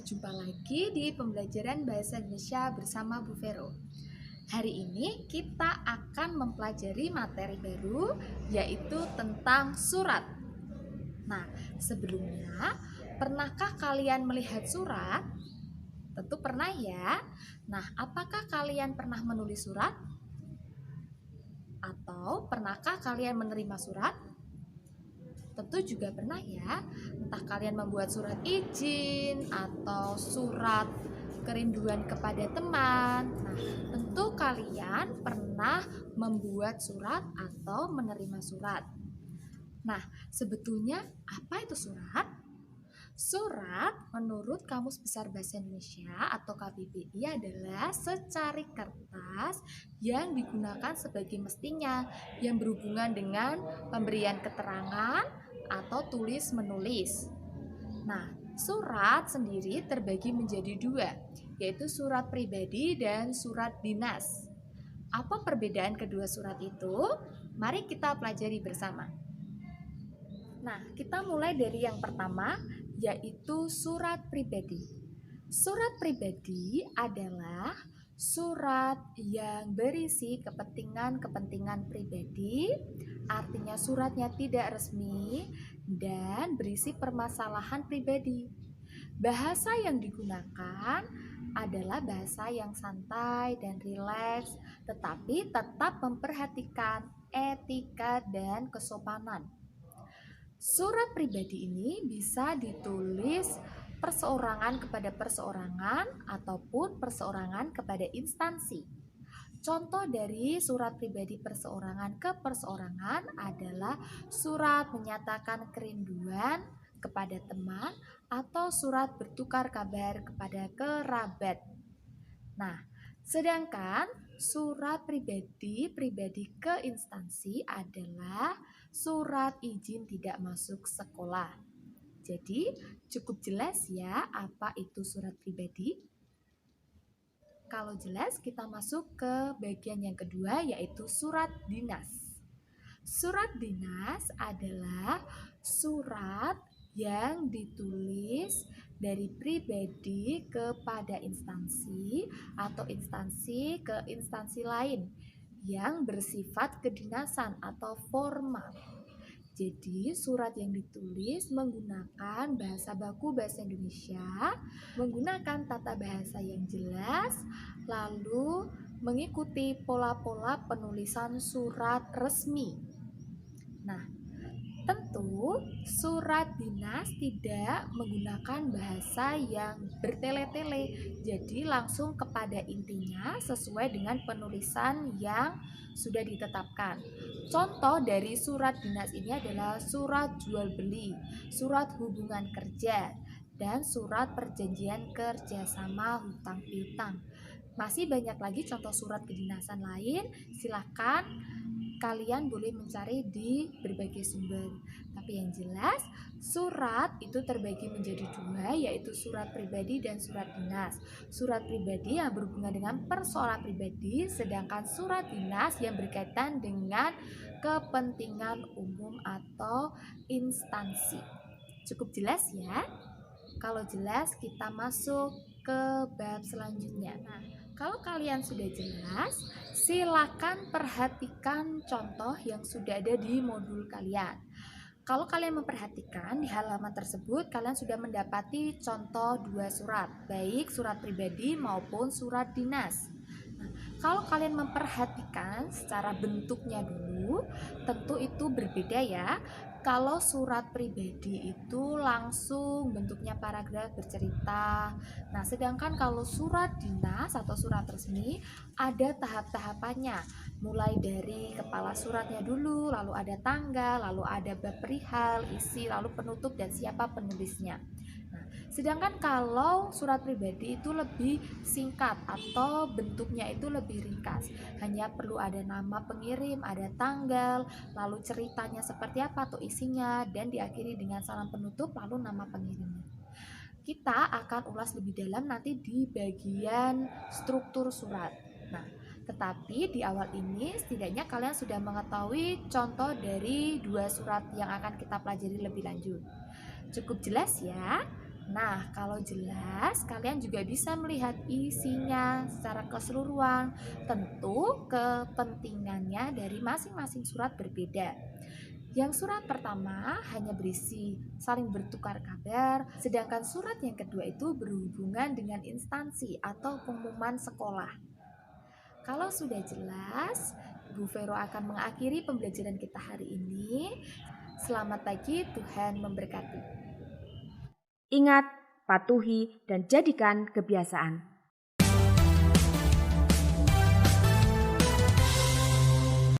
Berjumpa lagi di pembelajaran Bahasa Indonesia bersama Bu Vero. Hari ini kita akan mempelajari materi baru, yaitu tentang surat. Nah, sebelumnya, pernahkah kalian melihat surat? Tentu pernah ya. Nah, apakah kalian pernah menulis surat? Atau pernahkah kalian menerima surat? Tentu juga pernah ya, entah kalian membuat surat izin atau surat kerinduan kepada teman. Nah, tentu kalian pernah membuat surat atau menerima surat. Nah, sebetulnya apa itu surat? Surat menurut Kamus Besar Bahasa Indonesia atau KBBI adalah secari kertas yang digunakan sebagai mestinya yang berhubungan dengan pemberian keterangan atau tulis menulis. Nah, surat sendiri terbagi menjadi dua, yaitu surat pribadi dan surat dinas. Apa perbedaan kedua surat itu? Mari kita pelajari bersama. Nah, kita mulai dari yang pertama, yaitu surat pribadi. Surat pribadi adalah surat yang berisi kepentingan-kepentingan pribadi, artinya suratnya tidak resmi dan berisi permasalahan pribadi. Bahasa yang digunakan adalah bahasa yang santai dan rileks, tetapi tetap memperhatikan etika dan kesopanan. Surat pribadi ini bisa ditulis perseorangan kepada perseorangan ataupun perseorangan kepada instansi. Contoh dari surat pribadi perseorangan ke perseorangan adalah surat menyatakan kerinduan kepada teman atau surat bertukar kabar kepada kerabat. Nah, sedangkan surat pribadi ke instansi adalah surat izin tidak masuk sekolah. Jadi, cukup jelas ya apa itu surat pribadi? Kalau jelas, kita masuk ke bagian yang kedua, yaitu surat dinas. Surat dinas adalah surat yang ditulis dari pribadi kepada instansi atau instansi ke instansi lain yang bersifat kedinasan atau formal. Jadi surat yang ditulis menggunakan bahasa baku bahasa Indonesia, menggunakan tata bahasa yang jelas, lalu mengikuti pola-pola penulisan surat resmi. Nah, tentu surat dinas tidak menggunakan bahasa yang bertele-tele, jadi langsung kepada intinya sesuai dengan penulisan yang sudah ditetapkan. Contoh dari surat dinas ini adalah surat jual beli, surat hubungan kerja, dan surat perjanjian kerjasama hutang piutang. Masih banyak lagi contoh surat kedinasan lain, silakan kalian boleh mencari di berbagai sumber. Tapi yang jelas, surat itu terbagi menjadi dua, yaitu surat pribadi dan surat dinas. Surat pribadi yang berhubungan dengan persoalan pribadi, sedangkan surat dinas yang berkaitan dengan kepentingan umum atau instansi. Cukup jelas ya? Kalau jelas, kita masuk ke bab selanjutnya. Nah, kalau kalian sudah jelas, silakan perhatikan contoh yang sudah ada di modul kalian. Kalau kalian memperhatikan di halaman tersebut, kalian sudah mendapati contoh dua surat, baik surat pribadi maupun surat dinas. Nah, kalau kalian memperhatikan secara bentuknya dulu, tentu itu berbeda ya. Kalau surat pribadi itu langsung bentuknya paragraf bercerita. Nah, sedangkan kalau surat dinas atau surat resmi ada tahap-tahapannya. Mulai dari kepala suratnya dulu, lalu ada tanggal, lalu ada bab perihal, isi, lalu penutup dan siapa penulisnya. Nah, sedangkan kalau surat pribadi itu lebih singkat atau bentuknya itu lebih ringkas. Hanya perlu ada nama pengirim, ada tanggal, lalu ceritanya seperti apa atau isinya, dan diakhiri dengan salam penutup lalu nama pengirimnya. Kita akan ulas lebih dalam nanti di bagian struktur surat. Nah, tetapi di awal ini setidaknya kalian sudah mengetahui contoh dari dua surat yang akan kita pelajari lebih lanjut. Cukup jelas ya? Nah, kalau jelas, kalian juga bisa melihat isinya secara keseluruhan. Tentu, kepentingannya dari masing-masing surat berbeda. Yang surat pertama hanya berisi saling bertukar kabar, sedangkan surat yang kedua itu berhubungan dengan instansi atau pengumuman sekolah. Kalau sudah jelas, Bu Vero akan mengakhiri pembelajaran kita hari ini. Selamat pagi, Tuhan memberkati. Ingat, patuhi, dan jadikan kebiasaan.